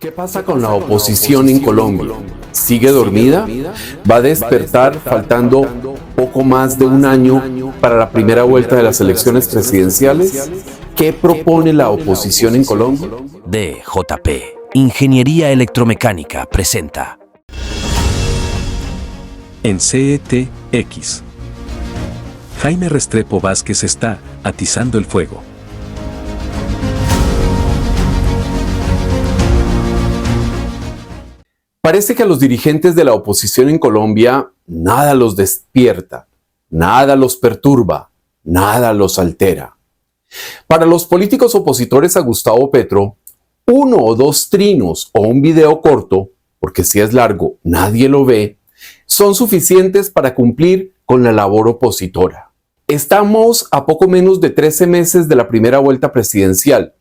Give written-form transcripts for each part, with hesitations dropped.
¿Qué pasa con la oposición en Colombia? ¿Sigue dormida? ¿Va a despertar faltando poco más de un año para la primera vuelta de las elecciones presidenciales? ¿Qué propone la oposición en Colombia? DJP, Ingeniería Electromecánica, presenta. En CETX, Jaime Restrepo Vázquez está atizando el fuego. Parece que a los dirigentes de la oposición en Colombia nada los despierta, nada los perturba, nada los altera. Para los políticos opositores a Gustavo Petro, uno o dos trinos o un video corto, porque si es largo nadie lo ve, son suficientes para cumplir con la labor opositora. Estamos a poco menos de 13 meses de la primera vuelta presidencial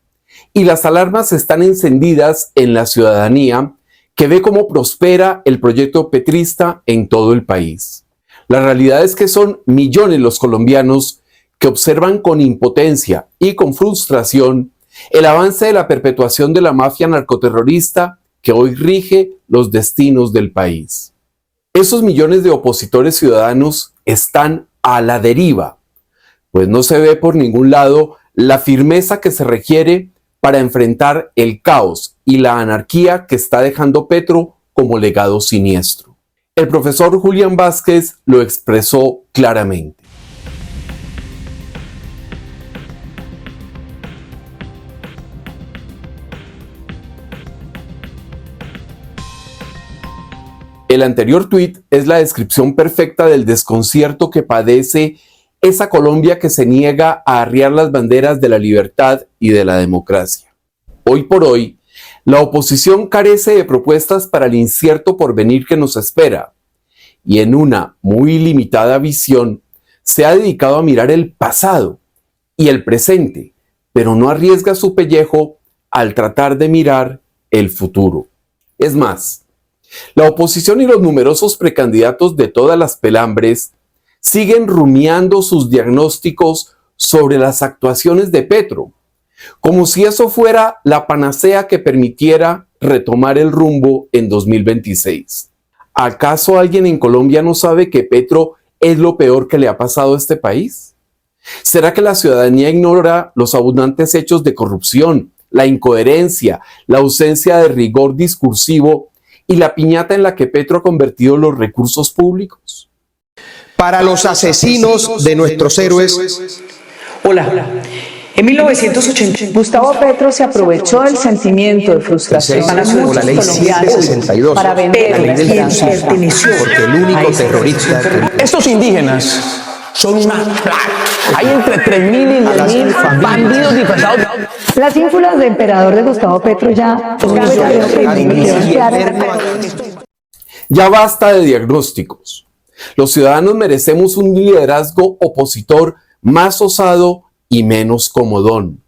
y las alarmas están encendidas en la ciudadanía que ve cómo prospera el proyecto petrista en todo el país. La realidad es que son millones los colombianos que observan con impotencia y con frustración el avance de la perpetuación de la mafia narcoterrorista que hoy rige los destinos del país. Esos millones de opositores ciudadanos están a la deriva, pues no se ve por ningún lado la firmeza que se requiere para enfrentar el caos y la anarquía que está dejando Petro como legado siniestro. El profesor Julián Vázquez lo expresó claramente. El anterior tuit es la descripción perfecta del desconcierto que padece esa Colombia que se niega a arriar las banderas de la libertad y de la democracia. Hoy por hoy, la oposición carece de propuestas para el incierto porvenir que nos espera, y en una muy limitada visión se ha dedicado a mirar el pasado y el presente, pero no arriesga su pellejo al tratar de mirar el futuro. Es más, la oposición y los numerosos precandidatos de todas las pelambres siguen rumiando sus diagnósticos sobre las actuaciones de Petro, como si eso fuera la panacea que permitiera retomar el rumbo en 2026. ¿Acaso alguien en Colombia no sabe que Petro es lo peor que le ha pasado a este país? ¿Será que la ciudadanía ignora los abundantes hechos de corrupción, la incoherencia, la ausencia de rigor discursivo y la piñata en la que Petro ha convertido los recursos públicos? Para los asesinos de nuestros héroes. Hola. En 1980, Gustavo Petro se aprovechó del sentimiento de frustración Con la ley 762, para vender la ley del quien fascismo, perteneció porque el único a ese terrorista que Estos indígenas son una plaga. Hay entre 3.000 y 10.000 bandidos disfrazados. las ínfulas de emperador de Gustavo Petro ya Ya basta de diagnósticos. Los ciudadanos merecemos un liderazgo opositor más osado y menos comodón.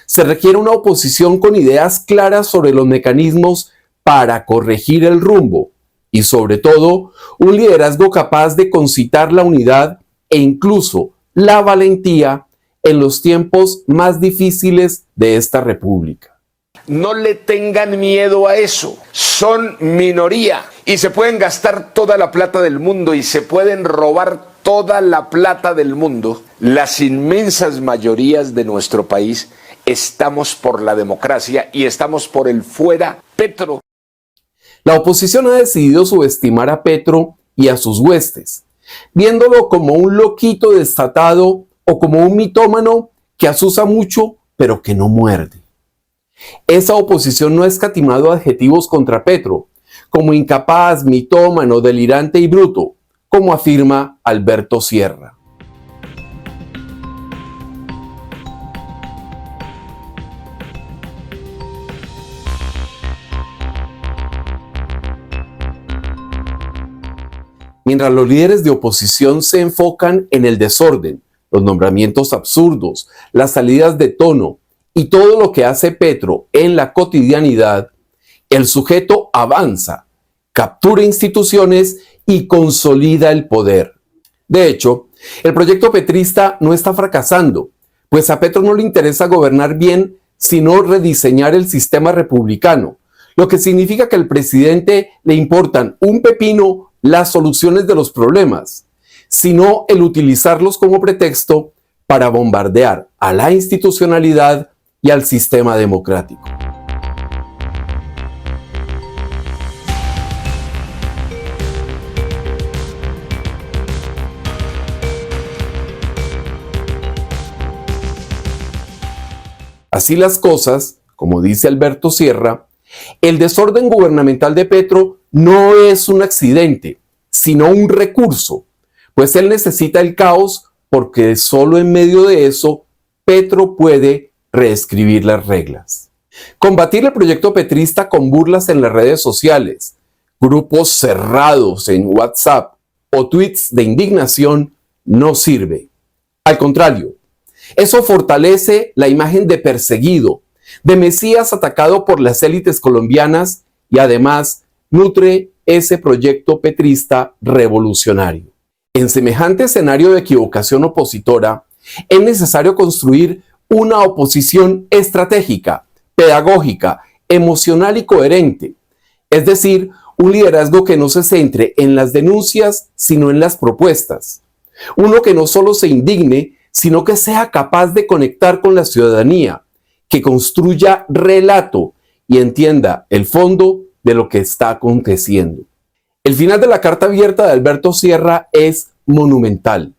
Se requiere una oposición con ideas claras sobre los mecanismos para corregir el rumbo y, sobre todo, un liderazgo capaz de concitar la unidad e incluso la valentía en los tiempos más difíciles de esta república. No le tengan miedo a eso. Son minoría y se pueden gastar toda la plata del mundo y se pueden robar toda la plata del mundo. Las inmensas mayorías de nuestro país estamos por la democracia y estamos por el fuera Petro. La oposición ha decidido subestimar a Petro y a sus huestes, viéndolo como un loquito desatado o como un mitómano que asusa mucho pero que no muerde. Esa oposición no ha escatimado adjetivos contra Petro, como incapaz, mitómano, delirante y bruto, como afirma Alberto Sierra. Mientras los líderes de oposición se enfocan en el desorden, los nombramientos absurdos, las salidas de tono y todo lo que hace Petro en la cotidianidad, el sujeto avanza, captura instituciones y consolida el poder. De hecho, el proyecto petrista no está fracasando, pues a Petro no le interesa gobernar bien, sino rediseñar el sistema republicano, lo que significa que al presidente le importan un pepino las soluciones de los problemas, sino el utilizarlos como pretexto para bombardear a la institucionalidad y al sistema democrático. Así las cosas, como dice Alberto Sierra, el desorden gubernamental de Petro no es un accidente, sino un recurso, pues él necesita el caos porque solo en medio de eso Petro puede reescribir las reglas. Combatir el proyecto petrista con burlas en las redes sociales, grupos cerrados en WhatsApp o tweets de indignación no sirve. Al contrario, eso fortalece la imagen de perseguido, de Mesías atacado por las élites colombianas y además nutre ese proyecto petrista revolucionario. En semejante escenario de equivocación opositora, es necesario construir una oposición estratégica, pedagógica, emocional y coherente, es decir, un liderazgo que no se centre en las denuncias, sino en las propuestas. Uno que no solo se indigne, sino que sea capaz de conectar con la ciudadanía, que construya relato y entienda el fondo de lo que está aconteciendo. El final de la carta abierta de Alberto Sierra es monumental.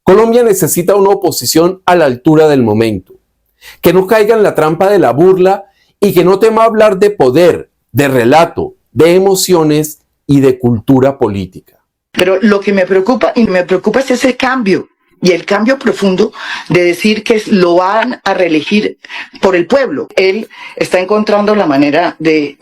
Colombia necesita una oposición a la altura del momento, que no caiga en la trampa de la burla y que no tema hablar de poder, de relato, de emociones y de cultura política. Pero lo que me preocupa es ese cambio. Y el cambio profundo de decir que lo van a reelegir por el pueblo. Él está encontrando la manera de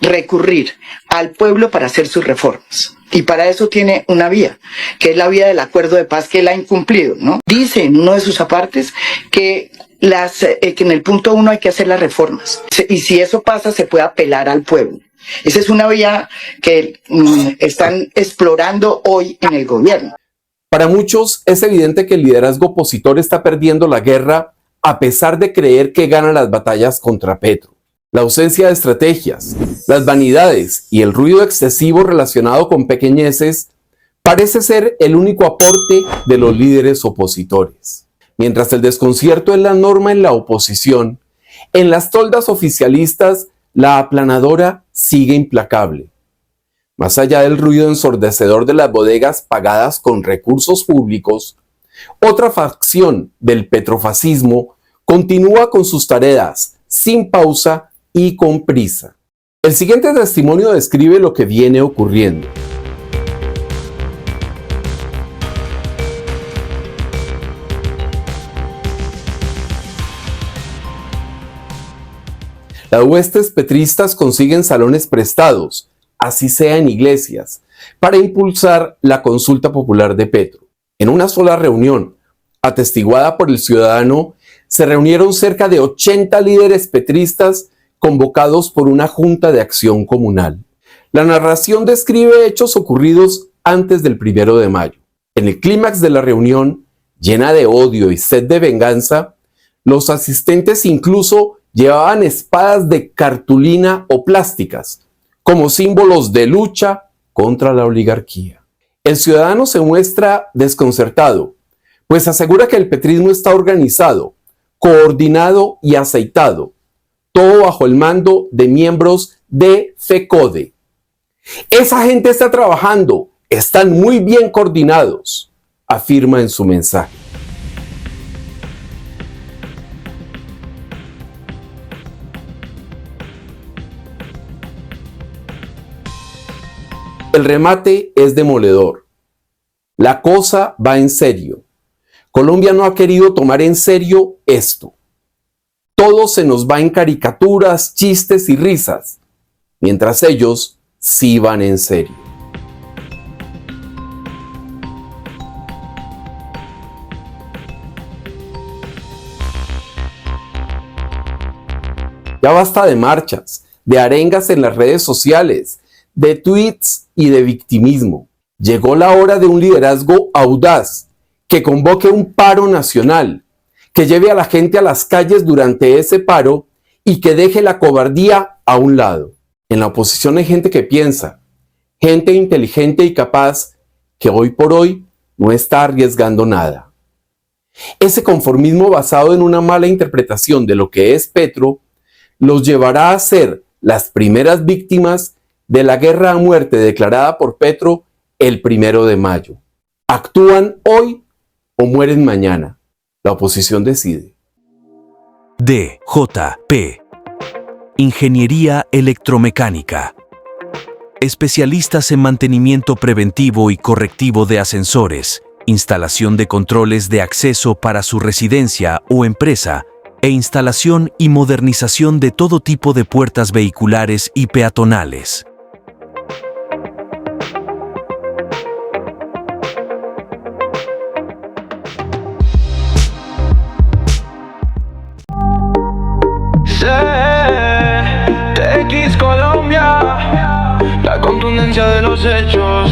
recurrir al pueblo para hacer sus reformas. Y para eso tiene una vía, que es la vía del acuerdo de paz que él ha incumplido, ¿no? Dice en uno de sus apartes que en el punto 1 hay que hacer las reformas. Y si eso pasa, se puede apelar al pueblo. Esa es una vía que están explorando hoy en el gobierno. Para muchos es evidente que el liderazgo opositor está perdiendo la guerra a pesar de creer que gana las batallas contra Petro. La ausencia de estrategias, las vanidades y el ruido excesivo relacionado con pequeñeces parece ser el único aporte de los líderes opositores. Mientras el desconcierto es la norma en la oposición, en las toldas oficialistas la aplanadora sigue implacable. Más allá del ruido ensordecedor de las bodegas pagadas con recursos públicos, otra facción del petrofascismo continúa con sus tareas sin pausa y con prisa. El siguiente testimonio describe lo que viene ocurriendo. Las huestes petristas consiguen salones prestados, así sea en iglesias, para impulsar la consulta popular de Petro. En una sola reunión, atestiguada por el ciudadano, se reunieron cerca de 80 líderes petristas convocados por una junta de acción comunal. La narración describe hechos ocurridos antes del 1 de mayo. En el clímax de la reunión, llena de odio y sed de venganza, los asistentes incluso llevaban espadas de cartulina o plásticas, como símbolos de lucha contra la oligarquía. El ciudadano se muestra desconcertado, pues asegura que el petrismo está organizado, coordinado y aceitado, todo bajo el mando de miembros de FECODE. Esa gente está trabajando, están muy bien coordinados, afirma en su mensaje. El remate es demoledor. La cosa va en serio. Colombia no ha querido tomar en serio esto. Todo se nos va en caricaturas, chistes y risas, mientras ellos sí van en serio. Ya basta de marchas, de arengas en las redes sociales, de tweets y de victimismo. Llegó la hora de un liderazgo audaz, que convoque un paro nacional, que lleve a la gente a las calles durante ese paro y que deje la cobardía a un lado. En la oposición hay gente que piensa, gente inteligente y capaz que hoy por hoy no está arriesgando nada. Ese conformismo basado en una mala interpretación de lo que es Petro los llevará a ser las primeras víctimas de la guerra a muerte declarada por Petro el 1 de mayo. ¿Actúan hoy o mueren mañana? La oposición decide. DJP. Ingeniería electromecánica. Especialistas en mantenimiento preventivo y correctivo de ascensores, instalación de controles de acceso para su residencia o empresa, e instalación y modernización de todo tipo de puertas vehiculares y peatonales. TX Colombia, la contundencia de los hechos.